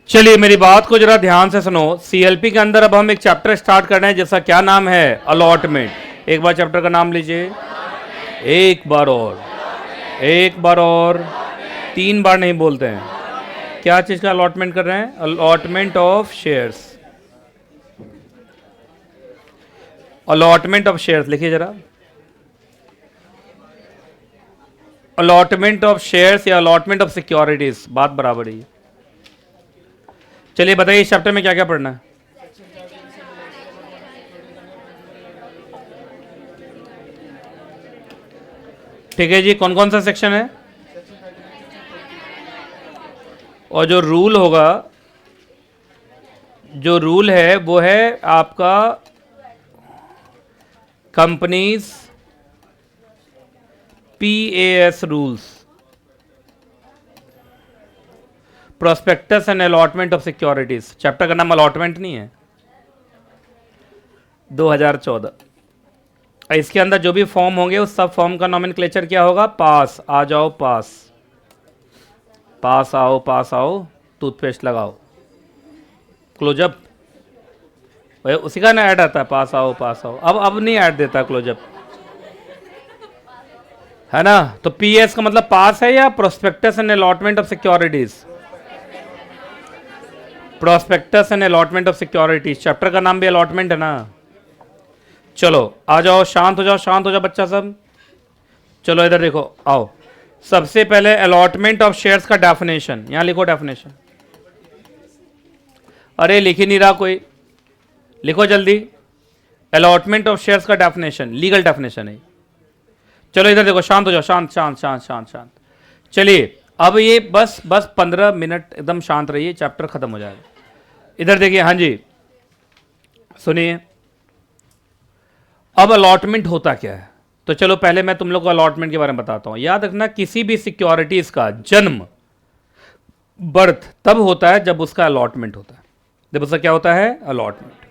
चलिए मेरी बात को जरा ध्यान से सुनो। सीएलपी के अंदर अब हम एक चैप्टर स्टार्ट कर रहे हैं जिसका क्या नाम है? अलॉटमेंट। एक बार चैप्टर का नाम लीजिए, एक बार और, एक बार और, 3 बार नहीं बोलते हैं। क्या चीज का अलॉटमेंट कर रहे हैं? Allotment of shares. Allotment of shares लिखिए जरा। अलॉटमेंट ऑफ शेयर्स या अलॉटमेंट ऑफ सिक्योरिटीज, बात बराबर ही। चलिए बताइए इस चैप्टर में क्या क्या पढ़ना है? ठीक है जी, कौन कौन सा सेक्शन है? और जो रूल होगा, जो रूल है वो है आपका companies PAS rules, prospectus and allotment of securities. Chapter का नाम अलॉटमेंट नहीं है। 2014। इसके अंदर जो भी फॉर्म होंगे उस सब फॉर्म का नॉमेनक्लेचर क्या होगा? पास। आ जाओ पास, पास आओ, पास आओ, टूथपेस्ट लगाओ, क्लोजअप उसी का ना ऐड आता है, पास आओ पास आओ। अब नहीं ऐड देता क्लोजअप, है ना? तो PS का मतलब पास है या prospectus and allotment of securities? Prospectus and allotment of securities. Chapter का नाम भी अलॉटमेंट है ना। चलो आ जाओ, शांत हो जाओ, शांत हो जाओ बच्चा सब। चलो इधर देखो, आओ। सबसे पहले अलॉटमेंट ऑफ शेयर्स का डेफिनेशन, यहां लिखो डेफिनेशन। अरे लिख ही नहीं रहा कोई, लिखो जल्दी। अलॉटमेंट ऑफ शेयर्स का डेफिनेशन, लीगल डेफिनेशन है। चलो इधर देखो, शांत हो जाओ, शांत शांत शांत शांत शांत। चलिए अब ये बस 15 मिनट एकदम शांत रहिए, चैप्टर खत्म हो जाएगा। इधर देखिए, हाँ जी सुनिए। अब अलॉटमेंट होता क्या है? तो चलो पहले मैं तुम लोग को अलॉटमेंट के बारे में बताता हूं। याद रखना, किसी भी सिक्योरिटीज का जन्म, बर्थ तब होता है जब उसका अलॉटमेंट होता है। जब उसका क्या होता है? अलॉटमेंट।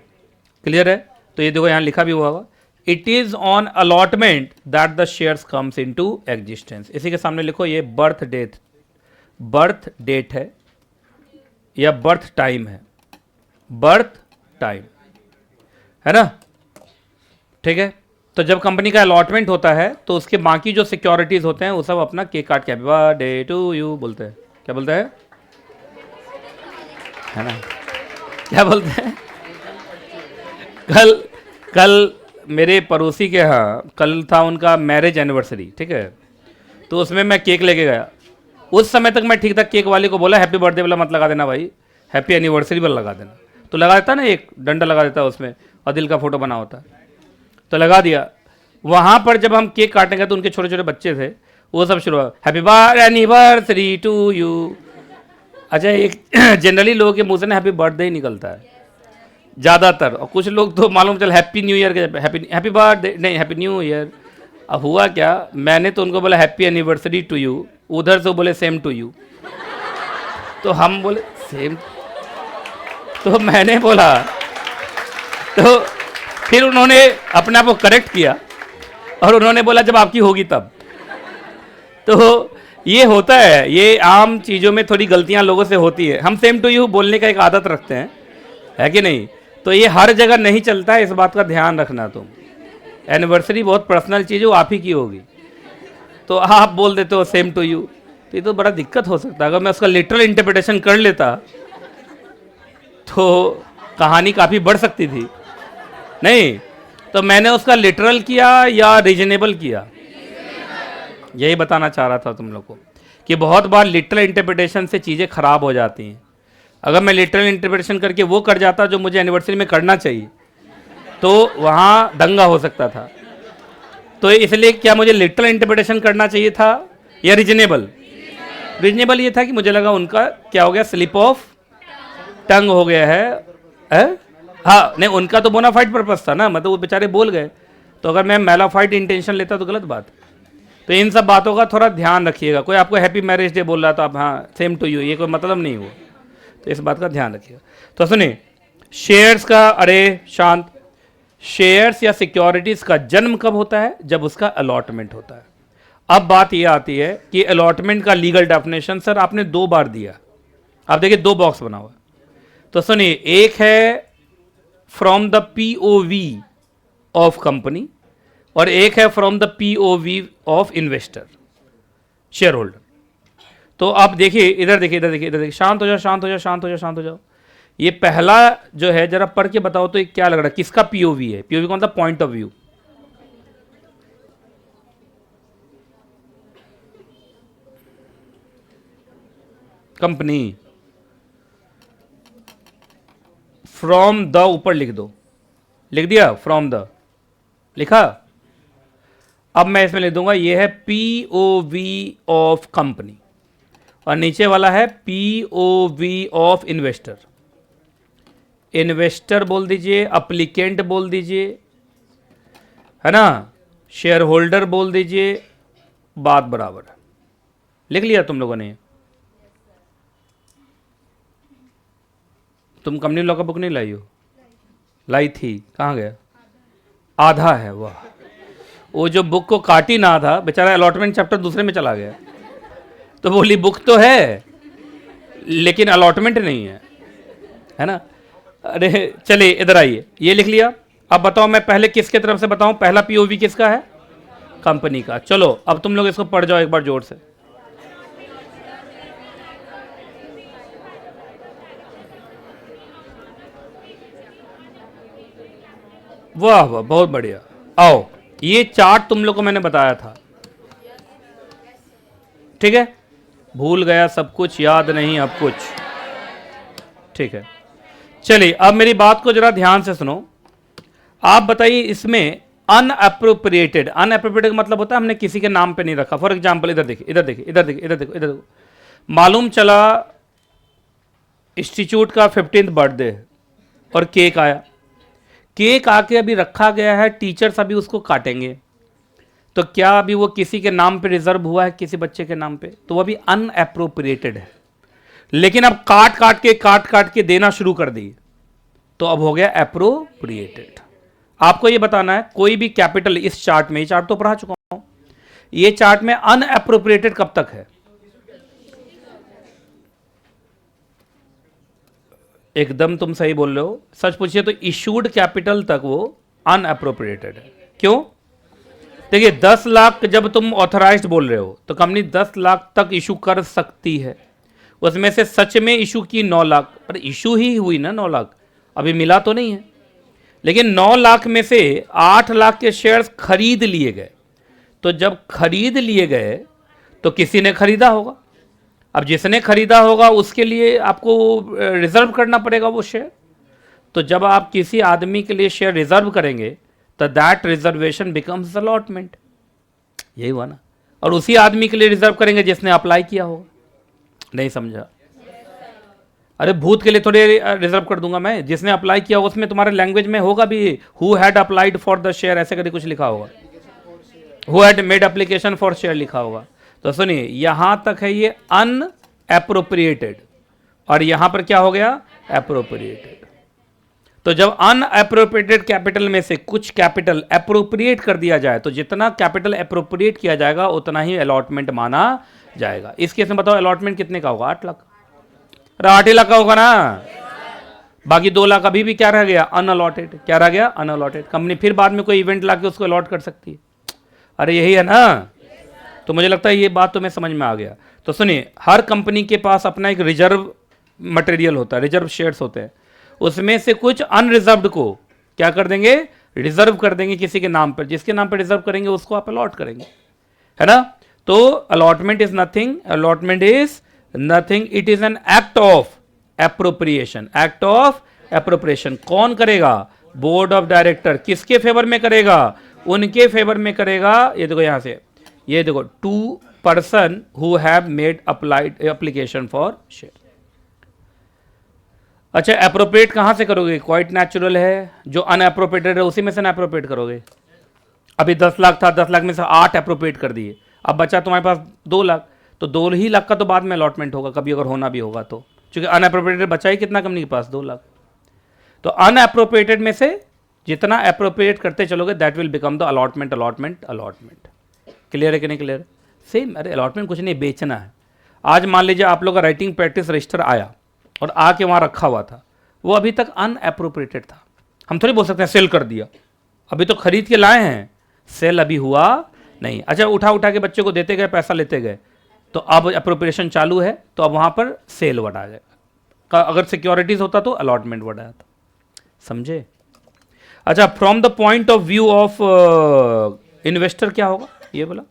क्लियर है? तो ये देखो यहां लिखा भी हुआ होगा, it is on allotment that the shares comes into existence. इसी के सामने लिखो, ये बर्थ डेट, बर्थ डेट है या बर्थ टाइम है, बर्थ टाइम, है ना? ठीक है। तो जब कंपनी का अलॉटमेंट होता है तो उसके बाकी जो सिक्योरिटीज होते हैं वो सब अपना केक काट के हैप्पी बर्थडे टू यू बोलते हैं। क्या बोलते हैं? है ना? क्या बोलते हैं? कल मेरे पड़ोसी के यहाँ कल था उनका मैरिज एनिवर्सरी, ठीक है? तो उसमें मैं केक लेके गया। उस समय तक मैं ठीक था, केक वाले को बोला हैप्पी बर्थडे वाला मत लगा देना भाई, हैप्पी एनिवर्सरी वाला लगा देना। तो लगा देता ना, एक डंडा लगा देता उसमें और दिल का फोटो बना होता, तो लगा दिया। वहाँ पर जब हम केक काटेंगे तो उनके छोटे छोटे बच्चे थे, वो सब शुरू हुआ happy birthday anniversary to you. अच्छा, एक जनरली लोगों के मुँह से ना हैप्पी बर्थडे ही निकलता है ज़्यादातर, और कुछ लोग तो मालूम चल हैप्पी न्यू ईयर के हैप्पी बर्थडे नहीं, हैप्पी न्यू ईयर। अब हुआ क्या, मैंने तो उनको बोला हैप्पी एनिवर्सरी टू यू, उधर से बोले सेम टू यू। तो हम बोले सेम, तो मैंने बोला, तो फिर उन्होंने अपने आप को करेक्ट किया और उन्होंने बोला जब आपकी होगी तब। तो ये होता है, ये आम चीज़ों में थोड़ी गलतियां लोगों से होती है। हम सेम टू यू बोलने का एक आदत रखते हैं, है कि नहीं? तो ये हर जगह नहीं चलता है, इस बात का ध्यान रखना तुम। एनिवर्सरी बहुत पर्सनल चीज़ है, वो आप ही की होगी, तो आप बोल देते हो सेम टू यू, तो ये तो बड़ा दिक्कत हो सकता है। अगर मैं उसका लिटरल इंटरप्रिटेशन कर लेता तो कहानी काफ़ी बढ़ सकती थी, नहीं? तो मैंने उसका लिटरल किया या रीजनेबल किया, यही बताना चाह रहा था तुम लोग को कि बहुत बार लिटरल इंटरप्रिटेशन से चीज़ें खराब हो जाती हैं। अगर मैं लिटरल इंटरप्रिटेशन करके वो कर जाता जो मुझे एनिवर्सरी में करना चाहिए, तो वहाँ दंगा हो सकता था। तो इसलिए क्या मुझे लिटरल इंटरप्रिटेशन करना चाहिए था या रीजनेबल? रीजनेबल ये था कि मुझे लगा उनका क्या हो गया, स्लिप ऑफ टंग हो गया है? हाँ नहीं, उनका तो बोनाफाइड पर्पस था ना, मतलब वो बेचारे बोल गए। तो अगर मैं मेलाफाइड इंटेंशन लेता तो गलत बात। तो इन सब बातों का थोड़ा ध्यान रखिएगा। कोई आपको हैप्पी मैरिज डे बोल रहा तो आप हाँ सेम टू यू, ये कोई मतलब नहीं हुआ, तो इस बात का ध्यान रखिएगा। तो सुनिए, शेयर्स का, अरे शांत, शेयर्स या सिक्योरिटीज का जन्म कब होता है? जब उसका अलॉटमेंट होता है। अब बात यह आती है कि अलॉटमेंट का लीगल डेफिनेशन सर आपने 2 बार दिया। आप देखिए 2 बॉक्स बना हुआ है, तो सुनिए, एक है from the POV of company और एक है from the POV of investor, share holder. तो आप देखिए, इधर देखिए, इधर देखिए, इधर देखिए, शांत हो जाओ, शांत हो जाओ, शांत हो जाओ, शांत हो जाओ। ये पहला जो है जरा पढ़ के बताओ तो ये क्या लग रहा है, किसका पीओवी है? पीओवी कौन सा? Point of view. Company. From the ऊपर लिख दो, लिख दिया? फ्रॉम द लिखा। अब मैं इसमें लिख दूंगा ये है पीओवी ऑफ कंपनी और नीचे वाला है पीओवी ऑफ इन्वेस्टर। इन्वेस्टर बोल दीजिए, अप्लीकेंट बोल दीजिए, है ना, शेयर होल्डर बोल दीजिए, बात बराबर है। लिख लिया तुम लोगों ने? तुम कंपनी लॉ का बुक नहीं लाई हो? लाई थी, कहाँ गया? आधा है। वाह, वो जो बुक को काटी ना था बेचारा, अलॉटमेंट चैप्टर दूसरे में चला गया। तो बोली बुक तो है लेकिन अलॉटमेंट नहीं है ना। अरे चलिए इधर आइए, ये लिख लिया। अब बताओ मैं पहले किसके तरफ से बताऊं? पहला पीओवी किसका है? कंपनी का। चलो अब तुम लोग इसको पढ़ जाओ एक बार जोर से। वाह वाह, बहुत बढ़िया। आओ, ये चार्ट तुम लोग को मैंने बताया था, ठीक है? भूल गया सब कुछ, याद नहीं अब कुछ, ठीक है? चलिए अब मेरी बात को जरा ध्यान से सुनो। आप बताइए, इसमें अनअप्रोप्रिएटेड, अनअप्रोप्रिएटेड का मतलब होता है हमने किसी के नाम पे नहीं रखा। फॉर एग्जांपल इधर देखिए, इधर देखिए, इधर देखिए, इधर देखो, इधर देखो। मालूम चला इंस्टीट्यूट का 15th बर्थडे है और केक आया। केक आके अभी रखा गया है, टीचर्स अभी उसको काटेंगे, तो क्या अभी वो किसी के नाम पे रिजर्व हुआ है, किसी बच्चे के नाम पे? तो वो अभी अनअप्रोप्रिएटेड है। लेकिन अब काट काट के देना शुरू कर दी तो अब हो गया एप्रोप्रिएटेड। आपको ये बताना है कोई भी कैपिटल इस चार्ट में, ये चार्ट तो पढ़ा चुका हूं, ये चार्ट में अनएप्रोप्रिएटेड कब तक है? एकदम तुम सही बोल रहे हो। सच पूछिए तो इशूड कैपिटल तक वो अनएप्रोप्रिएटेड है। क्यों? देखिए 10 लाख जब तुम ऑथराइज्ड बोल रहे हो तो कंपनी 10 लाख तक इशू कर सकती है। उसमें से सच में इशू की 9 लाख, पर इशू ही हुई ना 9 लाख, अभी मिला तो नहीं है। लेकिन 9 लाख में से 8 लाख के शेयर्स खरीद लिए गए। तो जब खरीद लिए गए तो किसी ने खरीदा होगा। अब जिसने खरीदा होगा उसके लिए आपको रिजर्व करना पड़ेगा वो शेयर। तो जब आप किसी आदमी के लिए शेयर रिजर्व करेंगे तो दैट रिजर्वेशन बिकम्स अलॉटमेंट। यही हुआ ना। और उसी आदमी के लिए रिजर्व करेंगे जिसने अप्लाई किया होगा। नहीं समझा? अरे भूत के लिए थोड़े रिजर्व कर दूंगा मैं, जिसने अप्लाई किया उसमें तुम्हारे लैंग्वेज में होगा भी, who had applied for the share, ऐसे करके कुछ लिखा होगा, who had made application for share लिखा होगा। तो सुनिए यहां तक है ये अनएप्रोप्रिएटेड और यहां पर क्या हो गया? एप्रोप्रिएटेड। तो जब अनएप्रोप्रिएटेड कैपिटल में से कुछ कैपिटल एप्रोप्रिएट कर दिया जाए तो जितना कैपिटल एप्रोप्रिएट किया जाएगा उतना ही अलॉटमेंट माना जाएगा। इस केस में बताओ अलॉटमेंट कितने का होगा? 8 लाख। अरे 8 लाख का होगा ना। बाकी 2 लाख अभी भी क्या रह गया? अनअलॉटेड। क्या रह गया? अनअलॉटेड। कंपनी फिर बाद में कोई इवेंट लाके उसको अलॉट कर सकती है। अरे यही है ना। तो मुझे लगता है ये बात तुम्हें समझ में आ गया। तो सुनिए, हर कंपनी के पास अपना एक रिजर्व मटेरियल होता है, रिजर्व शेयर्स होते हैं। उसमें से कुछ अनरिजर्व्ड को क्या कर देंगे? रिजर्व कर देंगे किसी के नाम पर। जिसके नाम पर रिजर्व करेंगे उसको आप अलॉट करेंगे, है ना। तो allotment is nothing, allotment is nothing, it is an act of appropriation. Act of appropriation कौन करेगा? Board of director. किसके फेवर में करेगा? उनके फेवर में करेगा। ये देखो यहां से, ये देखो, 2 person who have made applied application for share. अच्छा, एप्रोप्रिएट कहां से करोगे? क्वाइट नेचुरल है, जो अनएप्रोप्रिएटेड है उसी में से ना एप्रोप्रिएट करोगे। अभी 10 लाख था, 10 लाख में से 8 एप्रोप्रिएट कर दिए, अब बचा तुम्हारे पास 2 लाख। तो 2 ही लाख का तो बाद में अलॉटमेंट होगा कभी, अगर होना भी होगा तो, क्योंकि अनएप्रोप्रिएटेड बचा ही कितना कंपनी के पास? 2 लाख। तो अनएप्रोप्रिएटेड में से जितना एप्रोप्रिएट करते चलोगे that will become the allotment, allotment, allotment. Clear है कि नहीं क्लियर? सेम। अरे अलॉटमेंट कुछ नहीं, बेचना है। आज मान लीजिए आप लोग का राइटिंग प्रैक्टिस रजिस्टर आया और आके वहाँ रखा हुआ था, वो अभी तक अनएप्रोप्रिएटेड था। हम थोड़ी बोल सकते हैं सेल कर दिया, अभी तो खरीद के लाए हैं, सेल अभी हुआ नहीं। अच्छा, उठा उठा के बच्चे को देते गए, पैसा लेते गए, तो अब अप्रोप्रिएशन चालू है, तो अब वहां पर सेल वर्ड आ जाएगा। अगर सिक्योरिटीज होता तो अलॉटमेंट वर्ड आया था। समझे? अच्छा, from the point of view of investor क्या होगा ये बोला,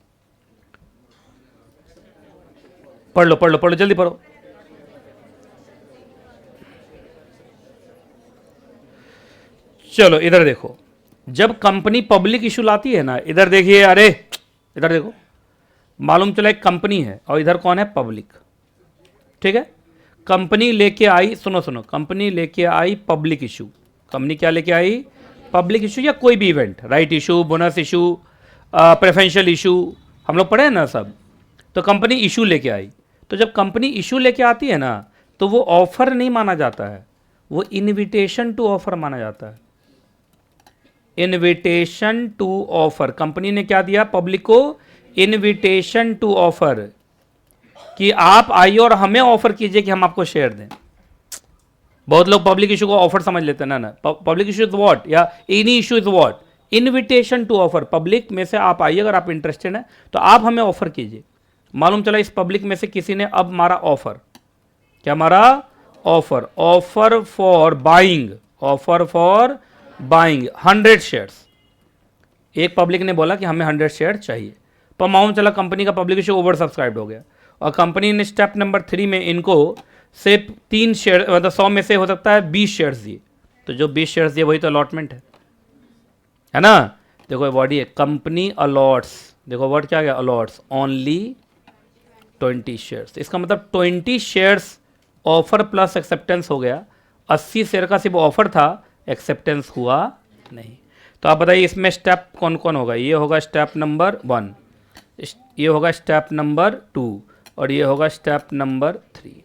पढ़ लो पढ़ लो पढ़ लो, जल्दी पढ़ो। चलो इधर देखो, जब कंपनी पब्लिक इशू लाती है ना, इधर देखिए, अरे इधर देखो, मालूम चला एक कंपनी है और इधर कौन है, पब्लिक। ठीक है, कंपनी लेके आई, सुनो सुनो, कंपनी लेके आई पब्लिक इशू। कंपनी क्या लेके आई, पब्लिक इशू, या कोई भी event, right issue, bonus issue, preferential issue, हम लोग पढ़े हैं ना सब। तो कंपनी इशू लेके आई, तो जब कंपनी इशू लेके आती है ना, तो वो ऑफर नहीं माना जाता है, वो इनविटेशन टू ऑफर माना जाता है। इनविटेशन टू ऑफर, कंपनी ने क्या दिया पब्लिक को, इनविटेशन टू ऑफर, कि आप आइए और हमें ऑफर कीजिए कि हम आपको शेयर दें। बहुत लोग पब्लिक इशू को ऑफर समझ लेते हैं ना, पब्लिक इशू इज व्हाट, या any issue is what, invitation to offer. Public में से आप आइए, अगर आप इंटरेस्टेड हैं तो आप हमें ऑफर कीजिए। मालूम चला इस पब्लिक में से किसी ने अब मारा ऑफर, क्या मारा, offer, offer for buying, offer for buying 100 shares. एक पब्लिक ने बोला कि हमें 100 शेयर चाहिए, पर मालूम चला कंपनी का पब्लिक इशू ओवर सब्सक्राइब हो गया, और कंपनी ने स्टेप नंबर 3 में इनको सिर्फ 3 शेयर, मतलब 100 में से हो सकता है 20 शेयर्स दिए, तो जो 20 शेयर्स दिए वही तो अलॉटमेंट है ना। देखो वर्ड ये कंपनी अलॉट्स, देखो वर्ड क्या गया, अलॉट्स ओनली 20 शेयर्स। इसका मतलब 20 शेयर्स ऑफर प्लस एक्सेप्टेंस हो गया। 80 शेयर का सिर्फ ऑफर था, एक्सेप्टेंस हुआ नहीं। तो आप बताइए इसमें स्टेप कौन कौन होगा, ये होगा स्टेप नंबर 1, ये होगा स्टेप नंबर 2, और ये होगा स्टेप नंबर 3।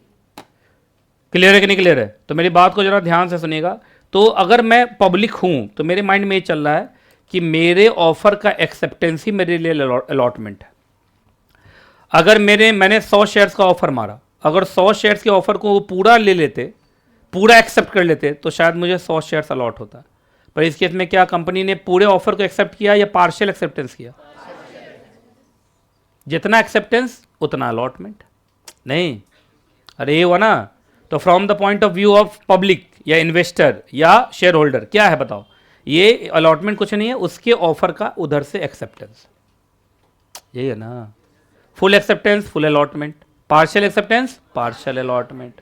क्लियर है कि नहीं क्लियर है? तो मेरी बात को जरा ध्यान से सुनिएगा। तो अगर मैं पब्लिक हूं तो मेरे माइंड में ये चल रहा है कि मेरे ऑफर का एक्सेप्टेंस ही मेरे लिए अलॉटमेंट है। अगर मैंने 100 शेयर्स का ऑफर मारा, अगर 100 शेयर्स के ऑफर को वो पूरा ले लेते, पूरा एक्सेप्ट कर लेते, तो शायद मुझे 100 शेयर्स अलॉट होता। पर इस केस में क्या कंपनी ने पूरे ऑफर को एक्सेप्ट किया या पार्शियल एक्सेप्टेंस किया? जितना एक्सेप्टेंस उतना अलॉटमेंट नहीं। अरे ये हुआ ना। तो from the point of view of public या इन्वेस्टर या शेयर होल्डर क्या है बताओ, ये अलॉटमेंट कुछ नहीं है, उसके ऑफर का उधर से एक्सेप्टेंस, यही है ना। Full acceptance full allotment, partial acceptance partial allotment.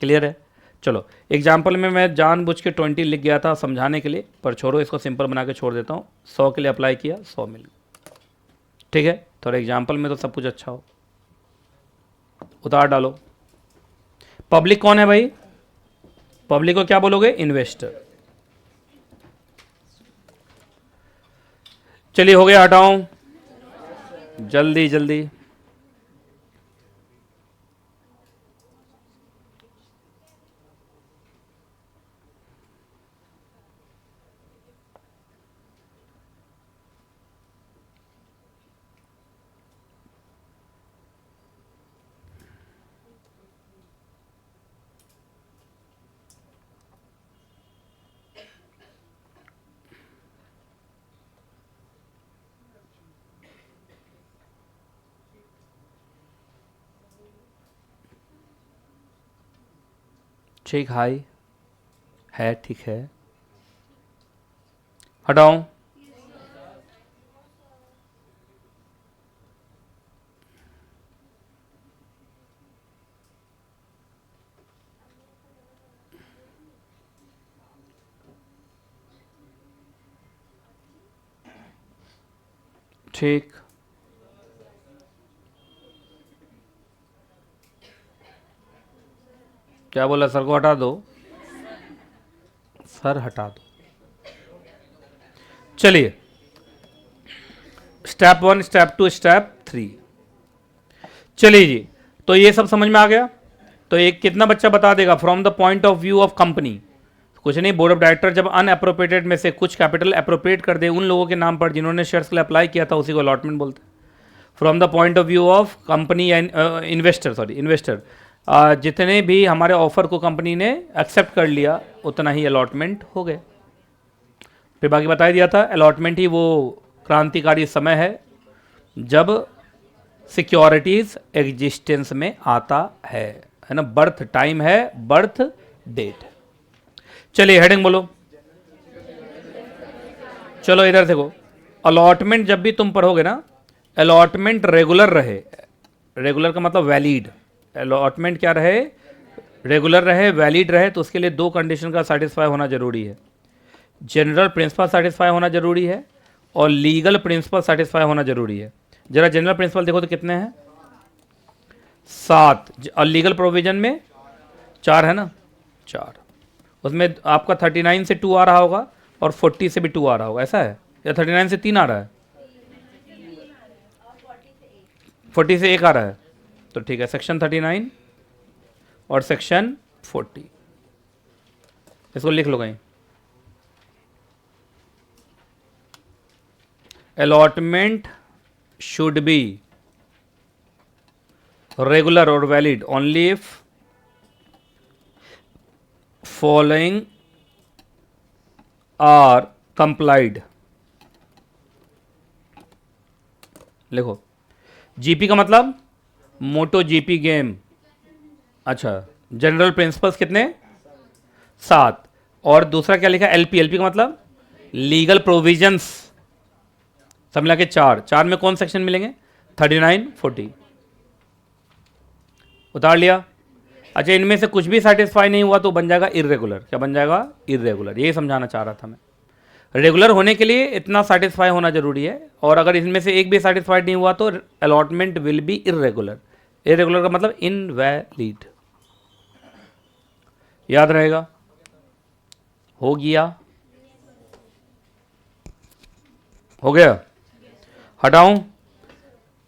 Clear है? चलो एग्जाम्पल में मैं जानबूझ के 20 लिख गया था समझाने के लिए, पर छोड़ो इसको सिंपल बना के छोड़ देता हूँ। 100 के लिए अप्लाई किया, 100 मिल गया। ठीक है, थोड़ा एग्जाम्पल में तो सब कुछ अच्छा हो, उतार डालो। पब्लिक कौन है भाई? पब्लिक को क्या बोलोगे? इन्वेस्टर। चलिए हो गया, हटाओ जल्दी जल्दी। ठीक हाई है, ठीक है, हटाओ। ठीक, क्या बोला? सर को हटा दो, सर हटा दो। चलिए स्टेप 1, स्टेप 2, स्टेप 3। चलिए जी, तो ये सब समझ में आ गया। तो एक कितना बच्चा बता देगा from the point of view of company? कुछ नहीं, बोर्ड ऑफ डायरेक्टर जब अनअप्रोप्रिएटेड में से कुछ कैपिटल अप्रोप्रिएट कर दे उन लोगों के नाम पर जिन्होंने शेयर्स के लिए अप्लाई किया था, उसी को अलॉटमेंट बोलते हैं। From the point of view of company या इन्वेस्टर, जितने भी हमारे ऑफर को कंपनी ने एक्सेप्ट कर लिया उतना ही अलॉटमेंट हो गए। फिर बाकी बता दिया था, अलॉटमेंट ही वो क्रांतिकारी समय है जब सिक्योरिटीज एग्जिस्टेंस में आता है ना। बर्थ टाइम है, बर्थ डेट। चलिए हेडिंग बोलो। चलो इधर देखो, अलॉटमेंट जब भी तुम पढ़ोगे ना, अलॉटमेंट रेगुलर रहे, रेगुलर का मतलब वैलिड, अलॉटमेंट क्या रहे, रेगुलर रहे, वैलिड रहे, तो उसके लिए दो कंडीशन का सेटिस्फाई होना जरूरी है। जनरल प्रिंसिपल सेटिस्फाई होना जरूरी है और लीगल प्रिंसिपल सेटिस्फाई होना जरूरी है। जरा जनरल प्रिंसिपल देखो तो कितने हैं, 7, और लीगल प्रोविजन में 4 है ना, 4। उसमें आपका 39 से 2 आ रहा होगा और 40 से भी 2 आ रहा होगा, ऐसा है, या 39 से 3 आ रहा है, 40 से 1 आ रहा है, तो ठीक है, सेक्शन 39 और सेक्शन 40, इसको लिख लो कहीं। allotment should be regular or valid only if following are complied। लिखो, जीपी का मतलब मोटो जीपी गेम। अच्छा, जनरल प्रिंसिपल्स कितने, 7, और दूसरा क्या लिखा, एलपी, एलपी का मतलब लीगल प्रोविजंस, सब मिला के 4, 4 में कौन सेक्शन मिलेंगे, 39, 40, उतार लिया। अच्छा, इनमें से कुछ भी सेटिस्फाई नहीं हुआ तो बन जाएगा इरेगुलर। क्या बन जाएगा, इरेगुलर। यही समझाना चाह रहा था मैं, रेगुलर होने के लिए इतना सेटिस्फाई होना जरूरी है, और अगर इनमें से एक भी सेटिस्फाइड नहीं हुआ तो allotment will be irregular. Irregular का मतलब इनवैलिड, याद रहेगा। हो गया, हो गया, हटाऊं।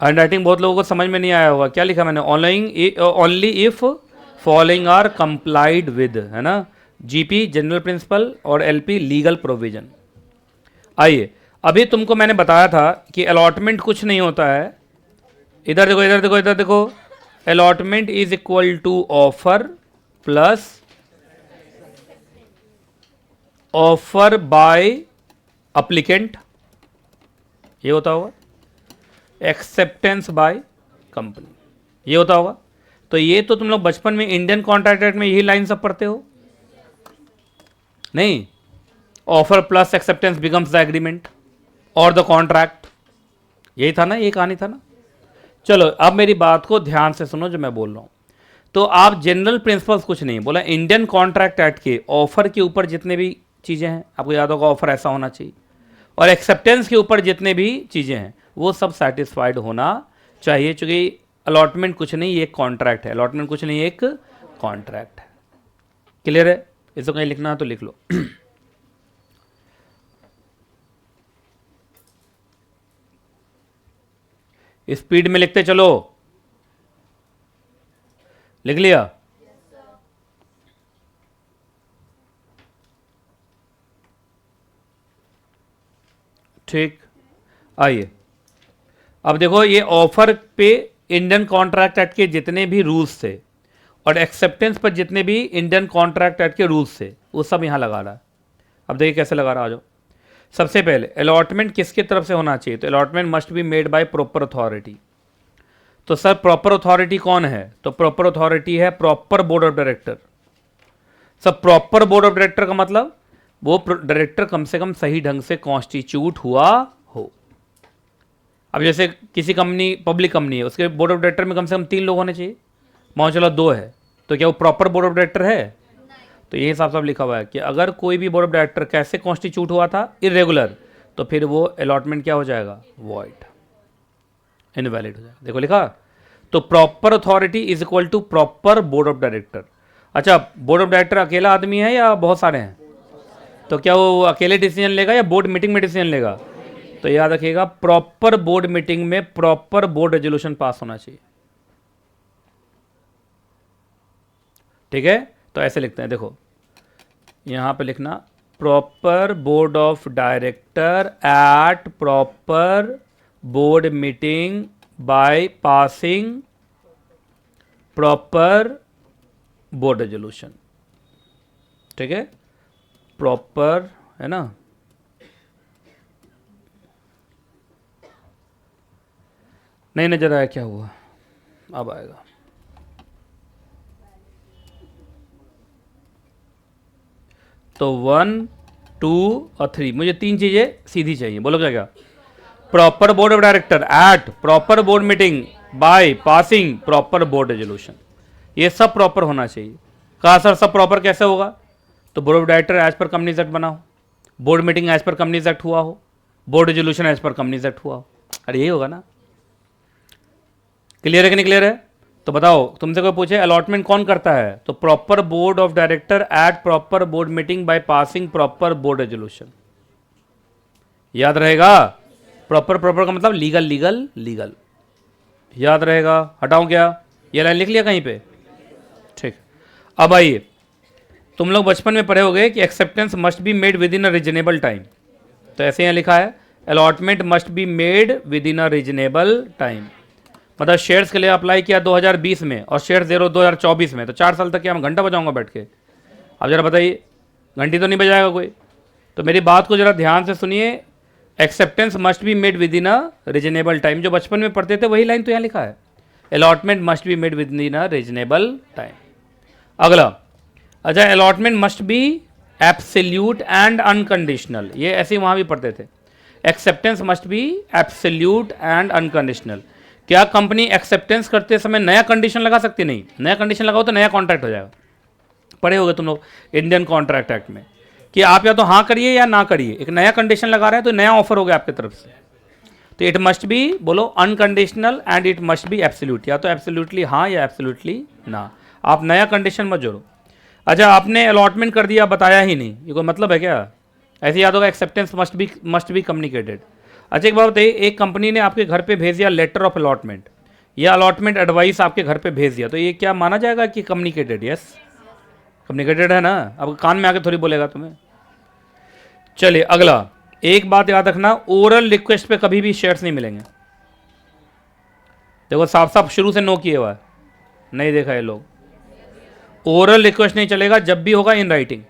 हैंड राइटिंग बहुत लोगों को समझ में नहीं आया होगा, क्या लिखा मैंने, only if following are complied with, है ना, जीपी जनरल प्रिंसिपल और एलपी लीगल प्रोविजन। आइए, अभी तुमको मैंने बताया था कि अलॉटमेंट कुछ नहीं होता है, इधर देखो, इधर देखो, इधर देखो, allotment is equal to offer plus offer by applicant, ये होता होगा, एक्सेप्टेंस बाय कंपनी, ये होता होगा। तो ये तो तुम लोग बचपन में इंडियन कॉन्ट्रैक्ट एक्ट में यही लाइन सब पढ़ते हो, नहीं, offer plus acceptance becomes the agreement और द कॉन्ट्रैक्ट, यही था ना, ये कहानी था ना। चलो अब मेरी बात को ध्यान से सुनो जो मैं बोल रहा हूं। तो आप जनरल प्रिंसिपल्स कुछ नहीं बोला, इंडियन कॉन्ट्रैक्ट एक्ट के ऑफर के ऊपर जितने भी चीजें हैं, आपको याद होगा ऑफर ऐसा होना चाहिए, और एक्सेप्टेंस के ऊपर जितने भी चीजें हैं वो सब सेटिस्फाइड होना चाहिए, क्योंकि अलॉटमेंट कुछ नहीं, ये एक कॉन्ट्रैक्ट है, अलॉटमेंट कुछ नहीं, एक कॉन्ट्रैक्ट है। क्लियर है, इसको कहीं लिखना है तो लिख लो। स्पीड में लिखते चलो, लिख लिया, ठीक। आइए अब देखो, ये ऑफर पे इंडियन कॉन्ट्रैक्ट एक्ट के जितने भी रूल्स थे और एक्सेप्टेंस पर जितने भी इंडियन कॉन्ट्रैक्ट एक्ट के रूल्स थे वो सब यहां लगा रहा है। अब देखिए कैसे लगा रहा, आ जाओ। सबसे पहले अलॉटमेंट किसकी तरफ से होना चाहिए, तो allotment must be made by proper authority. तो सर प्रॉपर अथॉरिटी कौन है, तो प्रॉपर अथॉरिटी है proper board of director. Sir proper board of director का मतलब वो डायरेक्टर कम से कम सही ढंग से कॉन्स्टिट्यूट हुआ हो। अब जैसे किसी कंपनी, पब्लिक कंपनी है, उसके बोर्ड ऑफ डायरेक्टर में कम से कम 3 लोग होने चाहिए, मान चलो 2 है, तो क्या वो प्रॉपर बोर्ड ऑफ डायरेक्टर है, तो ये हिसाब साफ लिखा हुआ है कि अगर कोई भी बोर्ड ऑफ डायरेक्टर कैसे कॉन्स्टिट्यूट हुआ था, इरेगुलर, तो फिर वो अलॉटमेंट क्या हो जाएगा, वॉइड, इनवैलिड हो जाएगा। देखो लिखा, तो proper authority is equal to proper board of director. अच्छा, बोर्ड ऑफ डायरेक्टर अकेला आदमी है या बहुत सारे हैं, तो क्या वो अकेले डिसीजन लेगा या बोर्ड मीटिंग में डिसीजन लेगा, तो याद रखिएगा प्रॉपर बोर्ड मीटिंग में प्रॉपर बोर्ड रेजोल्यूशन पास होना चाहिए, ठीक है। तो ऐसे लिखते हैं, देखो यहां पे लिखना, proper board of director at proper board meeting by passing proper board resolution, ठीक है, प्रॉपर, है ना। नहीं नजर आया, क्या हुआ, अब आएगा। तो 1 2 और 3, मुझे 3 चीजें सीधी चाहिए, बोलो क्या क्या। Proper board of director at proper board meeting by passing proper board resolution, ये सब प्रॉपर होना चाहिए। कहा सर सब प्रॉपर कैसे होगा, तो board of director as per companies act बना हो, board meeting as per companies act हुआ हो, board resolution as per companies act हुआ हो। अरे यही होगा ना, क्लियर है कि नहीं क्लियर है। तो बताओ, तुमसे कोई पूछे अलॉटमेंट कौन करता है, तो proper board of director at proper board meeting by passing proper board resolution, याद रहेगा। प्रॉपर प्रॉपर का मतलब लीगल लीगल लीगल, याद रहेगा। हटाऊं क्या, ये लाइन लिख लिया कहीं पे, ठीक। अब आइए, तुम लोग बचपन में पढ़े होगे कि acceptance must be made with in a reasonable time, तो ऐसे यहाँ लिखा है allotment must be made with in a reasonable time. मतलब शेयर्स के लिए अप्लाई किया 2020 में और शेयर 2024 में, तो 4 साल तक क्या मैं घंटा बजाऊंगा बैठ के। अब जरा बताइए, घंटी तो नहीं बजाएगा कोई। तो मेरी बात को जरा ध्यान से सुनिए, acceptance must be made with in a reasonable time, जो बचपन में पढ़ते थे वही लाइन तो यहाँ लिखा है, allotment must be made with in a reasonable time. अगला, अच्छा, allotment must be absolute and unconditional, ये ऐसे वहाँ भी पढ़ते थे। Acceptance must be absolute and unconditional. क्या कंपनी एक्सेप्टेंस करते समय नया कंडीशन लगा सकती, नहीं, नया कंडीशन लगाओ तो नया कॉन्ट्रैक्ट हो जाएगा। पढ़े होगे तुम लोग इंडियन कॉन्ट्रैक्ट एक्ट में कि आप या तो हाँ करिए या ना करिए, एक नया कंडीशन लगा रहे हैं तो नया ऑफर हो गया आपकी तरफ से। तो इट मस्ट बी, बोलो, unconditional and it must be absolute, या तो एब्सोल्युटली हाँ या एब्सोल्युटली ना, आप नया कंडीशन मत जोड़ो। अच्छा, आपने अलॉटमेंट कर दिया, बताया ही नहीं, ये कोई मतलब है क्या। ऐसे याद होगा एक्सेप्टेंस मस्ट बी कम्युनिकेटेड। अच्छा, एक बात बताइए, एक कंपनी ने आपके घर पे भेज दिया लेटर ऑफ अलॉटमेंट या अलॉटमेंट एडवाइस आपके घर पे भेज दिया, तो ये क्या माना जाएगा कि कम्युनिकेटेड, यस कम्युनिकेटेड है ना। अब कान में आके थोड़ी बोलेगा तुम्हें। चलिए अगला, एक बात याद रखना, ओरल रिक्वेस्ट पे कभी भी शेयर्स नहीं मिलेंगे। देखो साफ साफ शुरू से नो किए हुआ है, नहीं देखा ये लोग, ओरल रिक्वेस्ट नहीं चलेगा, जब भी होगा इन राइटिंग।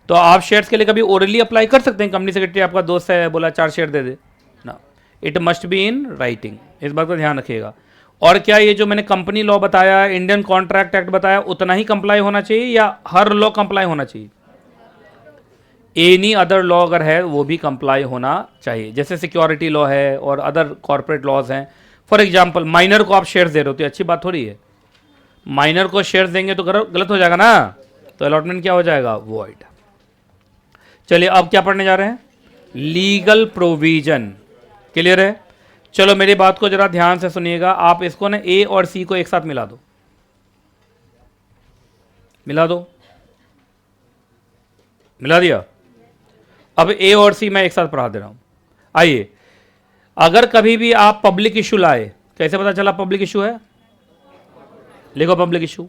तो आप शेयर्स के लिए कभी ओरली अप्लाई कर सकते हैं, कंपनी सेक्रेटरी आपका दोस्त है बोला 4 शेयर दे दे ना, it must be in writing, इस बात का ध्यान रखिएगा। और क्या ये जो मैंने कंपनी लॉ बताया, इंडियन कॉन्ट्रैक्ट एक्ट बताया, उतना ही कंप्लाई होना चाहिए या हर लॉ कंप्लाई होना चाहिए, एनी अदर लॉ अगर है वो भी कंप्लाई होना चाहिए, जैसे सिक्योरिटी लॉ है और अदर कॉर्पोरेट लॉज हैं। फॉर एग्जाम्पल, माइनर को आप शेयर्स दे रहे हो तो अच्छी बात थोड़ी है, माइनर को शेयर्स देंगे तो गलत हो जाएगा ना, तो अलॉटमेंट क्या हो जाएगा, वॉइड। चलिए अब क्या पढ़ने जा रहे हैं, लीगल प्रोविजन, क्लियर है। चलो मेरी बात को जरा ध्यान से सुनिएगा, आप इसको ना ए और सी को एक साथ मिला दो, मिला दो, मिला दिया। अब ए और सी मैं एक साथ पढ़ा दे रहा हूं। आइए, अगर कभी भी आप पब्लिक इशू लाए, कैसे पता चला पब्लिक इशू है, लिखो पब्लिक इशू।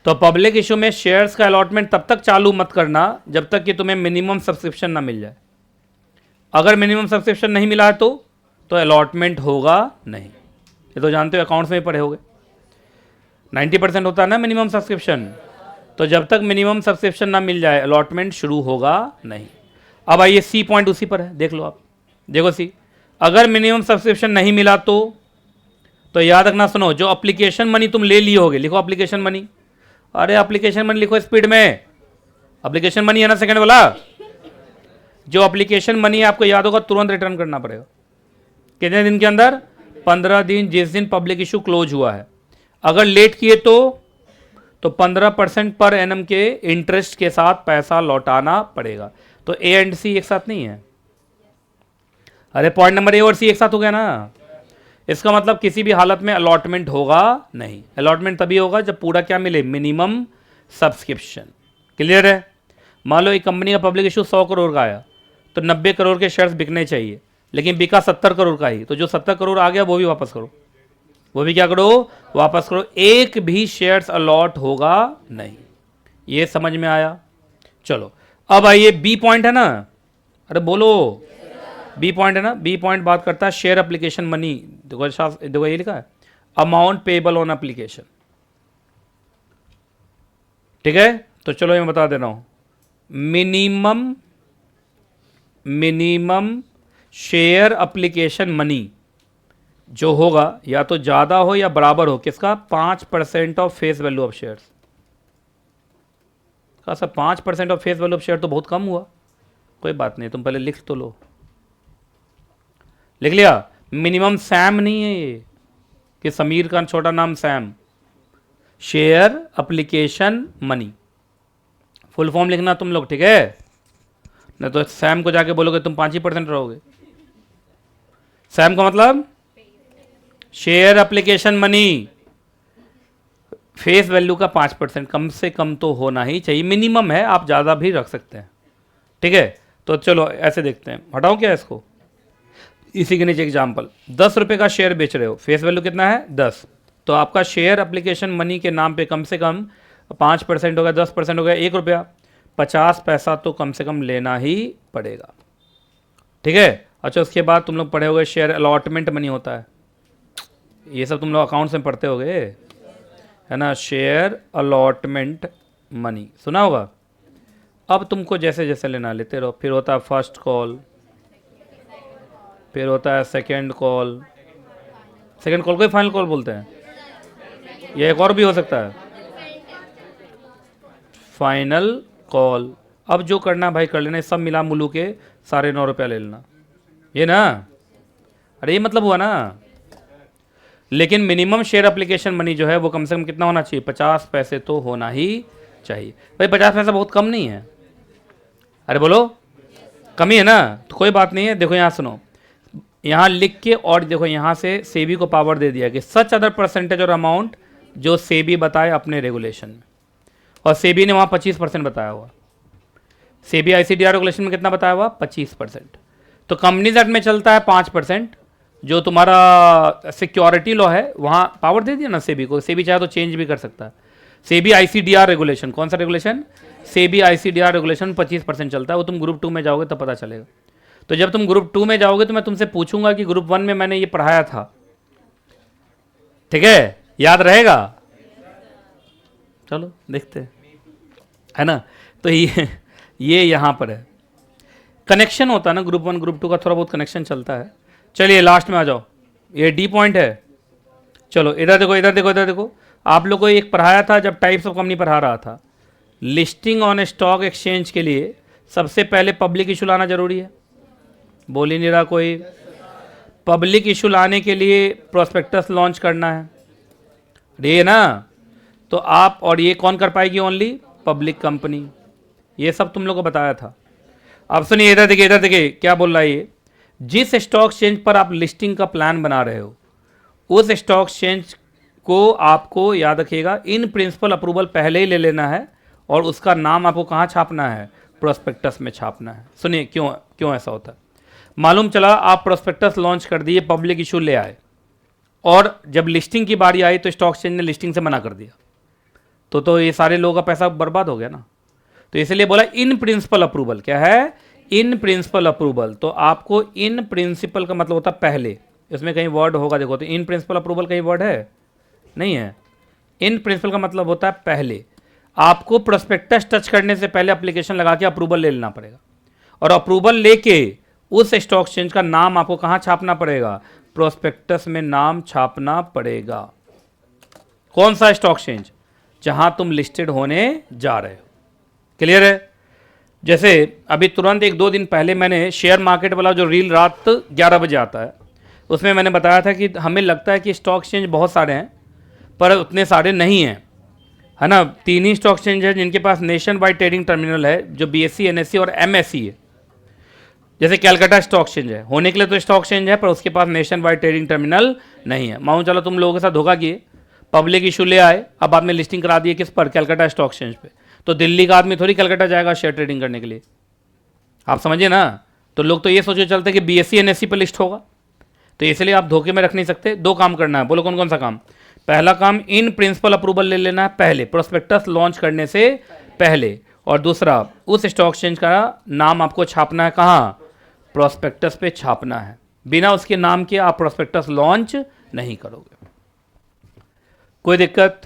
तो पब्लिक इशू में शेयर्स का अलॉटमेंट तब तक चालू मत करना जब तक कि तुम्हें मिनिमम सब्सक्रिप्शन ना मिल जाए। अगर मिनिमम सब्सक्रिप्शन नहीं मिला है तो अलॉटमेंट होगा नहीं, ये तो जानते हो, अकाउंट्स में ही पढ़े होगे 90% होता है ना मिनिमम सब्सक्रिप्शन, तो जब तक मिनिमम सब्सक्रिप्शन ना मिल जाए अलॉटमेंट शुरू होगा नहीं। अब आइए सी पॉइंट उसी पर है, देख लो आप, देखो सी, अगर मिनिमम सब्सक्रिप्शन नहीं मिला तो याद रखना, सुनो, जो एप्लीकेशन मनी तुम ले लिए होगे, लिखो एप्लीकेशन मनी, अरे एप्लीकेशन मनी लिखो स्पीड में, एप्लीकेशन मनी है ना सेकंड वाला, जो एप्लीकेशन मनी आपको याद होगा तुरंत रिटर्न करना पड़ेगा, कितने दिन के अंदर, 15 दिन, जिस दिन पब्लिक इशू क्लोज हुआ है। अगर लेट किए तो 15% पर एनम के इंटरेस्ट के साथ पैसा लौटाना पड़ेगा। तो ए एंड सी एक साथ नहीं है, अरे पॉइंट नंबर ए और सी एक साथ हो गया ना, इसका मतलब किसी भी हालत में अलॉटमेंट होगा नहीं। अलॉटमेंट तभी होगा जब पूरा क्या मिले, मिनिमम सब्सक्रिप्शन, क्लियर है। मान लो एक कंपनी का पब्लिक इशू 100 करोड़ का आया तो 90 करोड़ के शेयर्स बिकने चाहिए, लेकिन बिका 70 करोड़ का ही, तो जो 70 करोड़ आ गया वो भी वापस करो, वो भी क्या करो, वापस करो, एक भी शेयर्स अलॉट होगा नहीं। ये समझ में आया। चलो अब आइए बी पॉइंट है ना, अरे बोलो, बी पॉइंट है ना, बी पॉइंट बात करता है शेयर एप्लीकेशन मनी, देखो ये लिखा है, अमाउंट पेएबल ऑन एप्लीकेशन। ठीक है, तो चलो मैं बता दे रहा हूँ, मिनिमम शेयर अप्लीकेशन मनी जो होगा या तो ज़्यादा हो या बराबर हो किसका, 5% of face value of shares का। Sir 5% of face value of share तो बहुत कम हुआ। कोई बात नहीं, तुम पहले लिख तो लो। लिख लिया? मिनिमम सैम नहीं है ये कि समीर का छोटा नाम Sam, share application money, full form लिखना तुम लोग, ठीक है? नहीं तो सैम को जाके बोलोगे तुम 5% रहोगे। सैम का मतलब share application money, face value का 5%, कम से कम तो होना ही चाहिए, मिनिमम है, आप ज़्यादा भी रख सकते हैं, ठीक है? तो चलो ऐसे देखते हैं, हटाओ क्या इसको, इसी के नीचे एग्जाम्पल, 10 रुपये का शेयर बेच रहे हो, फेस वैल्यू कितना है 10, तो आपका शेयर एप्लीकेशन मनी के नाम पे कम से कम 5% हो गया, 10% हो गया, 1 रुपया, 50 पैसा तो कम से कम लेना ही पड़ेगा, ठीक है? अच्छा, उसके बाद तुम लोग पढ़े होगे शेयर अलॉटमेंट मनी होता है, ये सब तुम लोग अकाउंट्स में पढ़ते होगे, है ना? शेयर अलॉटमेंट मनी सुना होगा। अब तुमको जैसे जैसे लेना लेते रहो, फिर होता है फर्स्ट कॉल, फिर होता है सेकंड कॉल, सेकंड कॉल को ही फाइनल कॉल बोलते हैं, या एक और भी हो सकता है फाइनल कॉल। अब जो करना भाई कर लेना, सब मिला मुलू के 9.5 रुपया ले लेना, ये ना, अरे ये मतलब हुआ ना। लेकिन मिनिमम शेयर एप्लीकेशन मनी जो है वो कम से कम कितना होना चाहिए, 50 पैसे तो होना ही चाहिए। भाई 50 पैसा बहुत कम नहीं है, अरे बोलो कमी है ना, तो कोई बात नहीं है। देखो यहाँ सुनो, यहाँ लिख के, और देखो यहाँ से सेबी को पावर दे दिया कि सच अदर परसेंटेज और अमाउंट जो सेबी बताए अपने रेगुलेशन में, और सेबी ने वहाँ 25% बताया हुआ, सेबी आईसीडीआर रेगुलेशन में कितना बताया हुआ 25%, तो कंपनीज एक्ट में चलता है 5%, जो तुम्हारा सिक्योरिटी लॉ है वहाँ पावर दे दिया ना सेबी को, सेबी चाहे तो चेंज भी कर सकता है। सेबी आईसीडीआर रेगुलेशन, कौन सा रेगुलेशन, सेबी आईसीडीआर रेगुलेशन 25% चलता है, वो तुम ग्रुप 2 में जाओगे तब पता चलेगा। तो जब तुम ग्रुप 2 में जाओगे तो मैं तुमसे पूछूंगा कि ग्रुप 1 में मैंने ये पढ़ाया था, ठीक है, याद रहेगा? चलो देखते हैं, है ना? तो ये यहाँ पर है, कनेक्शन होता है ना ग्रुप 1 ग्रुप 2 का, थोड़ा बहुत कनेक्शन चलता है। चलिए लास्ट में आ जाओ, ये डी पॉइंट है। चलो इधर देखो, इधर देखो, इधर देखो, आप लोगों को एक पढ़ाया था जब टाइप्स ऑफ कंपनी पढ़ा रहा था, लिस्टिंग ऑन स्टॉक एक्सचेंज के लिए सबसे पहले पब्लिक इशू लाना जरूरी है, बोल ही नहीं रहा कोई। पब्लिक इशू लाने के लिए प्रोस्पेक्टस लॉन्च करना है, ये ना, तो आप, और ये कौन कर पाएगी, ओनली पब्लिक कंपनी, ये सब तुम लोग को बताया था। अब सुनिए, इधर देखिए, इधर देखिए क्या बोल रहा है ये, जिस स्टॉक एक्सचेंज पर आप लिस्टिंग का प्लान बना रहे हो उस स्टॉक एक्सचेंज को आपको याद रखिएगा इन प्रिंसिपल अप्रूवल पहले ही ले लेना है, और उसका नाम आपको कहाँ छापना है, प्रोस्पेक्टस में छापना है। सुनिए क्यों क्यों ऐसा होता है। मालूम चला आप प्रोस्पेक्टस लॉन्च कर दिए, पब्लिक इशू ले आए, और जब लिस्टिंग की बारी आई तो स्टॉक एक्सचेंज ने लिस्टिंग से मना कर दिया, तो ये सारे लोगों का पैसा बर्बाद हो गया ना। तो इसलिए बोला इन प्रिंसिपल अप्रूवल, क्या है, इन प्रिंसिपल अप्रूवल। तो आपको इन प्रिंसिपल का मतलब होता है पहले, इसमें कहीं वर्ड होगा देखो, तो इन प्रिंसिपल अप्रूवल कहीं वर्ड है नहीं है, इन प्रिंसिपल का मतलब होता है पहले आपको प्रोस्पेक्टस टच करने से पहले एप्लीकेशन लगा के अप्रूवल ले लेना पड़ेगा, और अप्रूवल लेके उस स्टॉक एक्सचेंज का नाम आपको कहाँ छापना पड़ेगा, प्रोस्पेक्टस में नाम छापना पड़ेगा। कौन सा स्टॉक एक्सचेंज, जहां तुम लिस्टेड होने जा रहे हो। क्लियर है? जैसे अभी तुरंत 1-2 दिन पहले मैंने शेयर मार्केट वाला जो रील रात 11 बजे आता है, उसमें मैंने बताया था कि हमें लगता है कि स्टॉक एक्सचेंज बहुत सारे हैं, पर उतने सारे नहीं हैं, है ना। 3 ही स्टॉक एक्सचेंज है जिनके पास नेशन वाइड ट्रेडिंग टर्मिनल है, जो BSE, NSE और MSE है। जैसे कैलकाटा स्टॉक एक्सचेंज है, होने के लिए तो स्टॉक एक्सचेंज है, पर उसके पास नेशन वाइड ट्रेडिंग टर्मिनल नहीं है। मानो चलो तुम लोगों के साथ धोखा किए, पब्लिक इशू ले आए, अब बाद में लिस्टिंग करा दिए किस पर, कैलकाटा स्टॉक एक्सचेंज पे, तो दिल्ली का आदमी थोड़ी कलकत्ता जाएगा शेयर ट्रेडिंग करने के लिए, आप समझिए ना। तो लोग तो ये सोचे चलते कि BSE, NSE पर लिस्ट होगा, तो इसलिए आप धोखे में रख नहीं सकते। 2 काम करना है, बोलो कौन कौन सा काम। पहला काम, इन प्रिंसिपल अप्रूवल ले लेना है पहले, प्रोस्पेक्टस लॉन्च करने से पहले, और दूसरा उस स्टॉक एक्सचेंज का नाम आपको छापना है, कहाँ, प्रोस्पेक्टस पे छापना है। बिना उसके नाम के आप प्रोस्पेक्टस लॉन्च नहीं करोगे। कोई दिक्कत?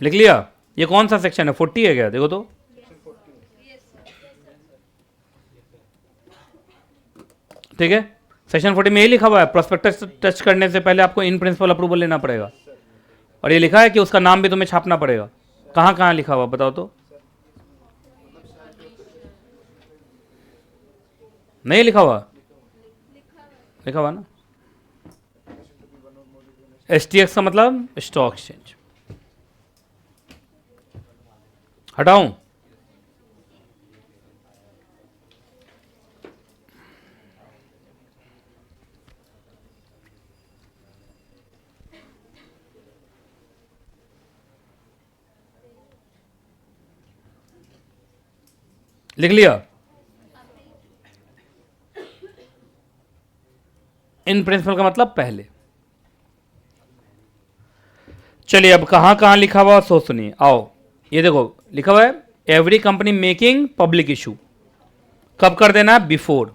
लिख लिया? ये कौन सा सेक्शन है? 40 है क्या? देखो तो, ठीक है, सेक्शन 40 में ये लिखा हुआ है प्रोस्पेक्टस टच करने से पहले आपको इन प्रिंसिपल अप्रूवल लेना पड़ेगा, और ये लिखा है कि उसका नाम भी तुम्हें छापना पड़ेगा। कहाँ कहाँ लिखा हुआ बताओ तो? नहीं लिखा हुआ? लिखा हुआ ना। STX का मतलब स्टॉक एक्सचेंज। हटाऊं? लिख लिया? इन प्रिंसिपल का मतलब पहले। चलिए अब कहां कहां लिखा हुआ सो सुनिए। आओ, ये देखो लिखा हुआ है every company making public issue. कब कर देना है? बिफोर,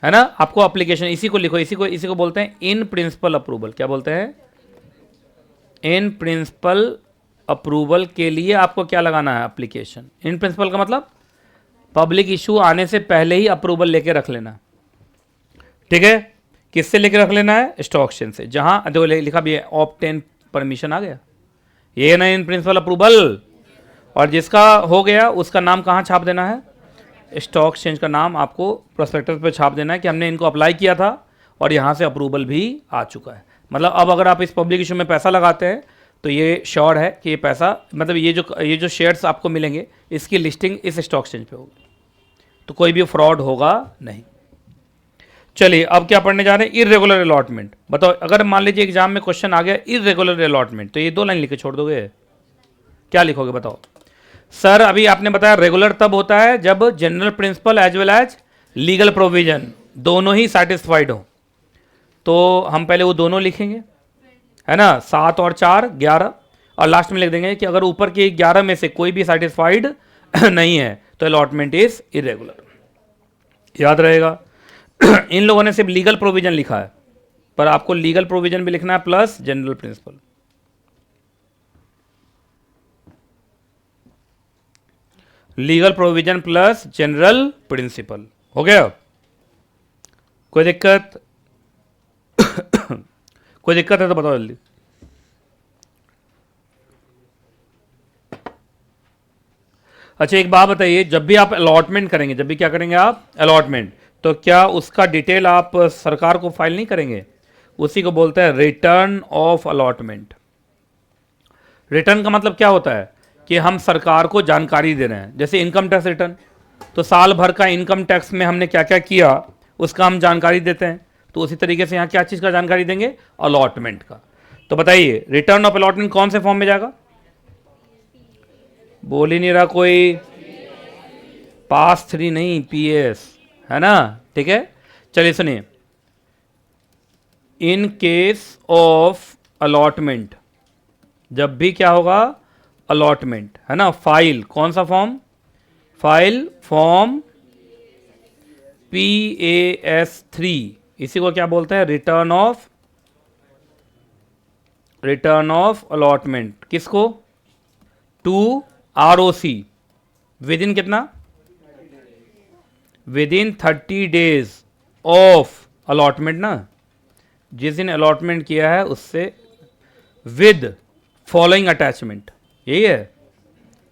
है ना। आपको एप्लीकेशन, इसी को लिखो, इसी को बोलते हैं इन प्रिंसिपल अप्रूवल। क्या बोलते हैं? इन प्रिंसिपल अप्रूवल के लिए आपको क्या लगाना है? एप्लीकेशन। इन प्रिंसिपल का मतलब पब्लिक इशू आने से पहले ही अप्रूवल लेके रख लेना, ठीक है। किससे लेके रख लेना है? स्टॉक एक्सचेंज से। जहां देखो लिखा भी है ऑब्टेन परमिशन आ गया, ये ना इन प्रिंसिपल अप्रूवल। और जिसका हो गया उसका नाम कहाँ छाप देना है? स्टॉक एक्सचेंज का नाम आपको प्रोस्पेक्टस पे छाप देना है कि हमने इनको अप्लाई किया था और यहाँ से अप्रूवल भी आ चुका है। मतलब अब अगर आप इस पब्लिक इशू में पैसा लगाते हैं तो ये श्योर है कि ये पैसा, मतलब ये जो शेयर्स आपको मिलेंगे इसकी लिस्टिंग इस स्टॉक एक्सचेंज पे होगी, तो कोई भी फ्रॉड होगा नहीं। चलिए अब क्या पढ़ने जा रहे हैं? Irregular allotment. बताओ, अगर मान लीजिए एग्जाम में क्वेश्चन आ गया इर्रेगुलर अलॉटमेंट, तो ये 2 लाइन लिख के छोड़ दोगे? क्या लिखोगे बताओ? सर अभी आपने बताया रेगुलर तब होता है जब general principle as well as legal provision दोनों ही सेटिस्फाइड हो। तो हम पहले वो दोनों लिखेंगे, है ना, 7 और 4 11, और लास्ट में लिख देंगे कि अगर ऊपर के 11 में से कोई भी सेटिस्फाइड नहीं है तो अलॉटमेंट इज इरेगुलर। याद रहेगा। इन लोगों ने सिर्फ लीगल प्रोविजन लिखा है, पर आपको लीगल प्रोविजन भी लिखना है plus general principle. Legal provision plus general principle हो गया। कोई दिक्कत? कोई दिक्कत है तो बताओ जल्दी। अच्छा एक बात बताइए, जब भी आप अलॉटमेंट करेंगे, जब भी क्या करेंगे आप? अलॉटमेंट, तो क्या उसका डिटेल आप सरकार को फाइल नहीं करेंगे? उसी को बोलते हैं रिटर्न ऑफ अलॉटमेंट। रिटर्न का मतलब क्या होता है कि हम सरकार को जानकारी दे रहे हैं। जैसे इनकम टैक्स रिटर्न, तो साल भर का इनकम टैक्स में हमने क्या क्या किया उसका हम जानकारी देते हैं। तो उसी तरीके से यहाँ क्या चीज़ का जानकारी देंगे? अलॉटमेंट का। तो बताइए रिटर्न ऑफ अलॉटमेंट कौन से फॉर्म में जाएगा? बोल ही नहीं रहा कोई। पास 3 नहीं, PS, है ना, ठीक है। चलिए सुनिए, इन केस ऑफ अलॉटमेंट, जब भी क्या होगा? अलॉटमेंट, है ना, फाइल कौन सा फॉर्म? File form PAS3। इसी को क्या बोलते हैं? Return of allotment. किसको? टू ROC विद इन कितना? With in 30 days of allotment ना, जिस दिन अलॉटमेंट किया है उससे, विद फॉलोइंग अटैचमेंट। यही है,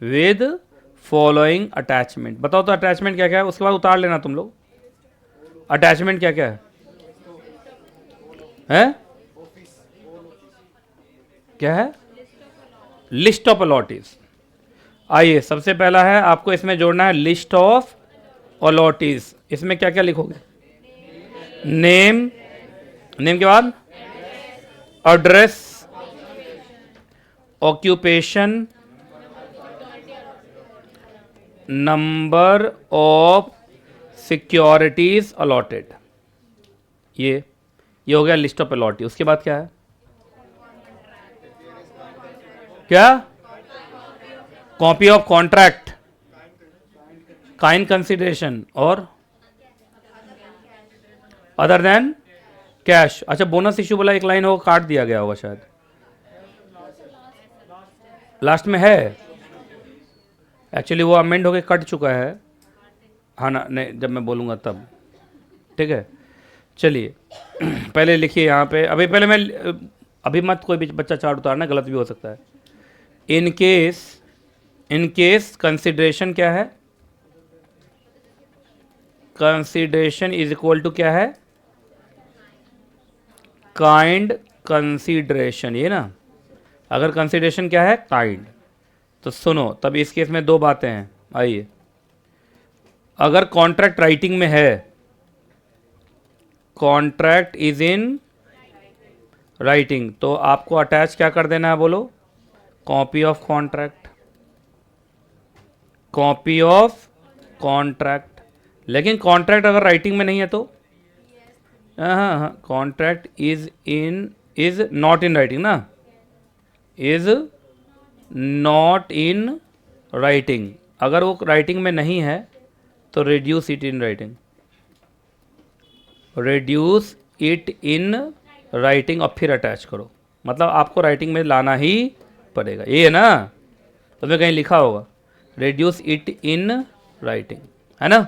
विद फॉलोइंग अटैचमेंट। बताओ तो अटैचमेंट क्या क्या है, उसके बाद उतार लेना तुम लोग। अटैचमेंट क्या क्या है? क्या है? List of allottees. आइए सबसे पहला है आपको इसमें जोड़ना है लिस्ट ऑफ अलॉटीज। इसमें क्या क्या लिखोगे? नेम, नेम के बाद address, occupation, number of securities allotted. ये हो गया लिस्ट ऑफ अलॉटी। उसके बाद क्या है? क्या? Copy of contract, kind consideration, और अदर देन कैश। अच्छा बोनस इश्यू बोला, एक लाइन होगा, काट दिया गया होगा शायद, लास्ट में है। एक्चुअली वो अमेंड होके कट चुका है, हाँ ना, नहीं जब मैं बोलूँगा तब, ठीक है। चलिए पहले लिखिए यहाँ पे, अभी पहले मैं, अभी मत कोई भी बच्चा चार्ट उतारना, गलत भी हो सकता है। इन केस कंसिडरेशन क्या है, कंसिडरेशन इज इक्वल टू क्या है, काइंड कंसिडरेशन, ये ना, अगर कंसिडरेशन क्या है, काइंड, तो सुनो, तब इस केस में दो बातें हैं। आइए, अगर कॉन्ट्रैक्ट राइटिंग में है, कॉन्ट्रैक्ट इज इन राइटिंग, तो आपको अटैच क्या कर देना है, बोलो, copy of contract, copy of contract. लेकिन कॉन्ट्रैक्ट अगर राइटिंग में नहीं है तो, हाँ हाँ, contract is not in writing ना, इज नॉट इन राइटिंग, अगर वो राइटिंग में नहीं है तो reduce it in writing, reduce it in writing और फिर अटैच करो, मतलब आपको राइटिंग में लाना ही पड़ेगा, ये है ना, तो मैं कहीं लिखा होगा रिड्यूस इट इन राइटिंग, है ना,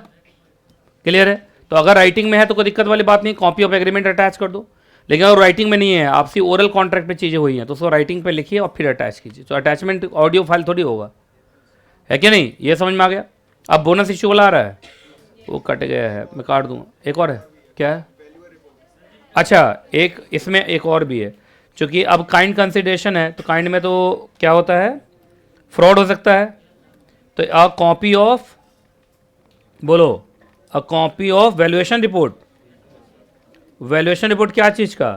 क्लियर है। तो अगर राइटिंग में है तो कोई दिक्कत वाली बात नहीं, कॉपी ऑफ एग्रीमेंट अटैच कर दो। लेकिन अगर राइटिंग में नहीं है, आपसी ओरल कॉन्ट्रैक्ट पे चीज़ें हुई हैं, तो उसको राइटिंग पे लिखिए और फिर अटैच कीजिए, तो अटैचमेंट ऑडियो फाइल थोड़ी होगा, है कि नहीं, ये समझ में आ गया। अब बोनस इश्यू वाला आ रहा है, वो कट गया है, मैं काट दूंगा, एक और है, क्या है, अच्छा एक इसमें एक और भी है, क्योंकि अब काइंड कंसिडरेशन है, तो काइंड में तो क्या होता है, फ्रॉड हो सकता है, तो अ कॉपी ऑफ, बोलो, a copy of valuation report, valuation report क्या चीज़ का,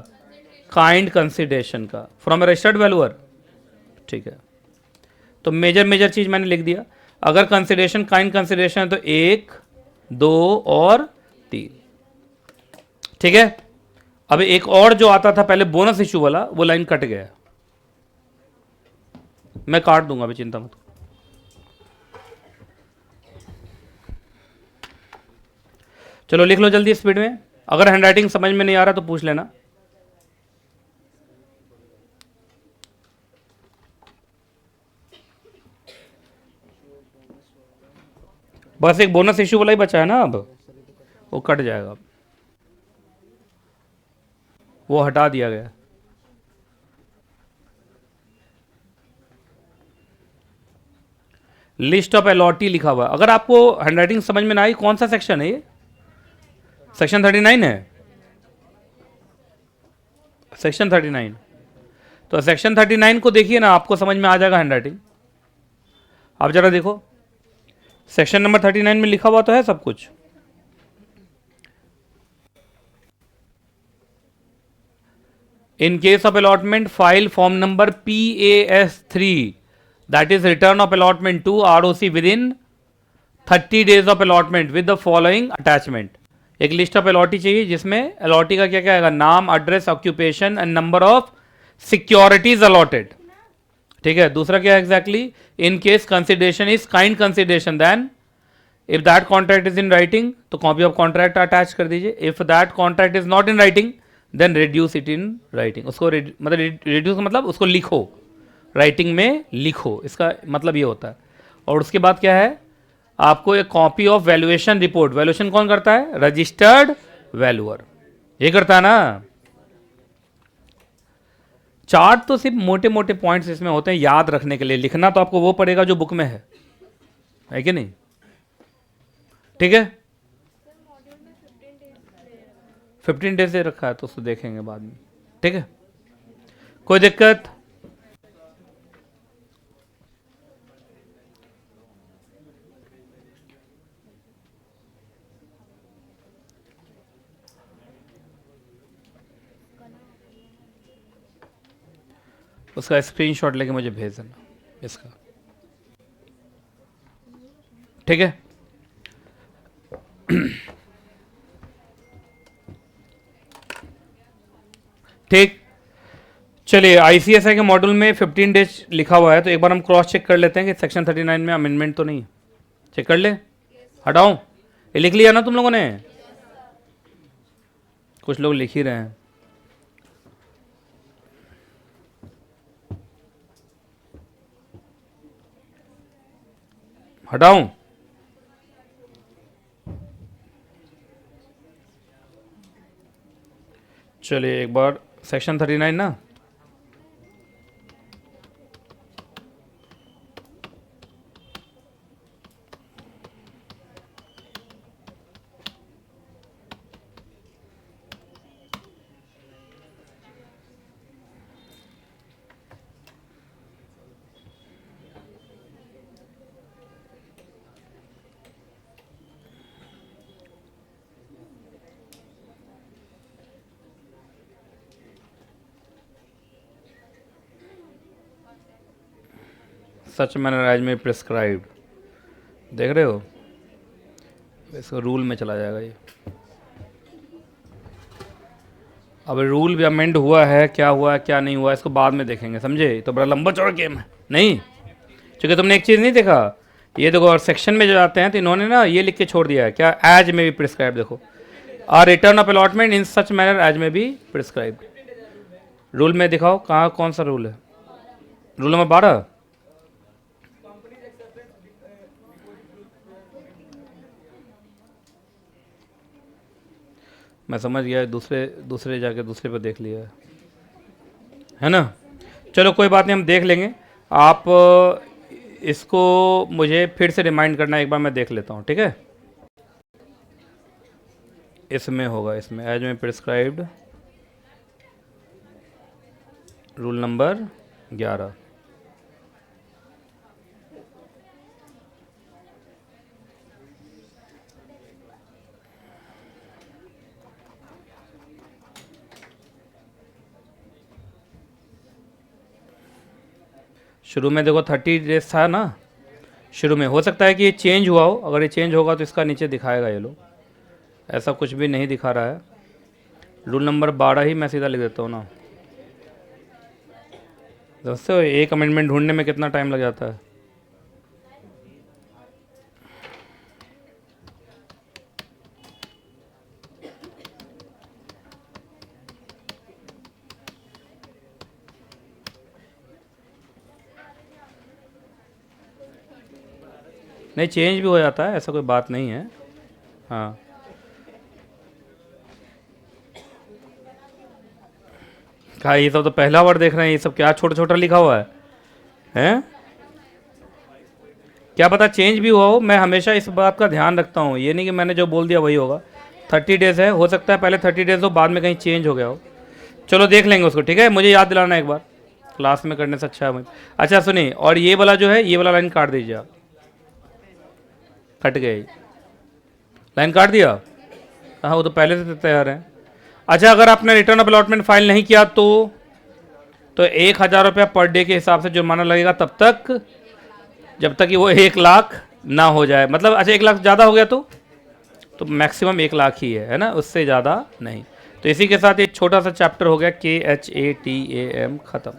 काइंड कंसिडरेशन का, फ्रॉम ए रजिस्टर्ड वैल्यूअर, ठीक है। तो मेजर मेजर चीज़ मैंने लिख दिया, अगर कंसिडरेशन काइंड कंसिडरेशन है तो 1, 2 और 3, ठीक है। अब एक और जो आता था पहले बोनस इशू वाला, वो लाइन कट गया, मैं काट दूंगा, अभी चिंता मत। चलो लिख लो जल्दी स्पीड में, अगर हैंडराइटिंग समझ में नहीं आ रहा तो पूछ लेना। बस एक बोनस इशू वाला ही बचा है ना, अब वो कट जाएगा, वो हटा दिया गया। लिस्ट ऑफ अलॉटी लिखा हुआ, अगर आपको हैंडराइटिंग समझ में ना आई, कौन सा सेक्शन है ये, सेक्शन 39 है, सेक्शन 39, तो सेक्शन 39 को देखिए ना, आपको समझ में आ जाएगा हैंडराइटिंग। आप जरा देखो, सेक्शन नंबर 39 में लिखा हुआ तो है सब कुछ। In case of allotment, file form number PAS3, that is return of allotment to ROC within 30 days of allotment with the following attachment. एक लिस्ट ऑफ अलॉटी चाहिए जिसमें अलॉटी का क्या क्या आएगा, नाम, address, occupation and number of securities allotted, ठीक है। दूसरा क्या है exactly, in case consideration is kind consideration, then if that contract is in writing तो कॉपी ऑफ कॉन्ट्रैक्ट अटैच कर दीजिए, if that contract is not in writing then reduce it in writing, उसको मतलब रिड्यूस मतलब उसको लिखो, writing में लिखो, इसका मतलब ये होता है। और उसके बाद क्या है, आपको एक copy of valuation report, valuation कौन करता है, रजिस्टर्ड वैल्यूअर, ये करता है ना। चार्ट तो सिर्फ मोटे मोटे पॉइंट्स इसमें होते हैं याद रखने के लिए, लिखना तो आपको वो पड़ेगा जो बुक में है कि नहीं, ठीक है। 15 डेज दे रखा है तो उसको देखेंगे बाद में, ठीक है, कोई दिक्कत। उसका स्क्रीनशॉट लेके मुझे भेज देना इसका, ठीक है। ठीक, चलिए आईसीएसआई के मॉड्यूल में 15 डेज लिखा हुआ है, तो एक बार हम क्रॉस चेक कर लेते हैं कि सेक्शन 39 में अमेंडमेंट तो नहीं, चेक कर ले, हटाऊं, ये लिख लिया ना तुम लोगों ने, कुछ लोग लिख ही रहे हैं। हटाऊं? चलिए एक बार सेक्शन 39 ना, सच मैनर एज में प्रिस्क्राइब्ड, देख रहे हो, इसको रूल में चला जाएगा ये। अब रूल भी अमेंड हुआ है, क्या हुआ है क्या नहीं हुआ इसको बाद में देखेंगे, समझे? तो बड़ा लंबा चौड़ा गेम है नहीं, क्योंकि तुमने एक चीज़ नहीं देखा, ये देखो, और सेक्शन में जो जाते हैं तो इन्होंने ना ये लिख के छोड़ दिया है क्या, एज में भी प्रिस्क्राइब, देखो, are return of allotment in such manner as में भी प्रिस्क्राइब। रूल में दिखाओ कहाँ, कौन सा रूल है? Rule number 12। मैं समझ गया, दूसरे दूसरे जाके दूसरे पर देख लिया है ना। चलो कोई बात नहीं, हम देख लेंगे। आप इसको मुझे फिर से रिमाइंड करना, एक बार मैं देख लेता हूँ, ठीक है? इसमें होगा, इसमें एज में प्रिस्क्राइब्ड, रूल नंबर 11। शुरू में देखो 30 डेज था ना शुरू में, हो सकता है कि ये चेंज हुआ हो, अगर ये चेंज होगा तो इसका नीचे दिखाएगा ये लोग, ऐसा कुछ भी नहीं दिखा रहा है। रूल नंबर 12 ही मैं सीधा लिख देता हूँ ना। दोस्तों एक अमेंडमेंट ढूंढने में कितना टाइम लग जाता है। नहीं, चेंज भी हो जाता है, ऐसा कोई बात नहीं है। हाँ, क्या ये सब तो पहला वर्ड देख रहे हैं, ये सब क्या छोटा छोटा लिखा हुआ है हैं? क्या पता चेंज भी हुआ हो, मैं हमेशा इस बात का ध्यान रखता हूँ, ये नहीं कि मैंने जो बोल दिया वही होगा। 30 डेज है, हो सकता है पहले 30 डेज हो, बाद में कहीं चेंज हो गया हो। चलो देख लेंगे उसको, ठीक है? मुझे याद दिलाना एक बार, क्लास में करने से अच्छा है। अच्छा सुनिए, और ये वाला जो है, ये वाला लाइन काट दीजिए आप, कट गई लाइन, काट दिया। हाँ, वो तो पहले से तैयार है। अच्छा, अगर आपने रिटर्न ऑफ अलॉटमेंट फाइल नहीं किया तो 1000 रुपया पर डे के हिसाब से जुर्माना लगेगा, तब तक जब तक कि वो 1 लाख ना हो जाए। मतलब अच्छा 1 लाख ज़्यादा हो गया तो मैक्सिमम 1 लाख ही है ना, उससे ज़्यादा नहीं। तो इसी के साथ एक छोटा सा चैप्टर हो गया KHATAM ख़त्म।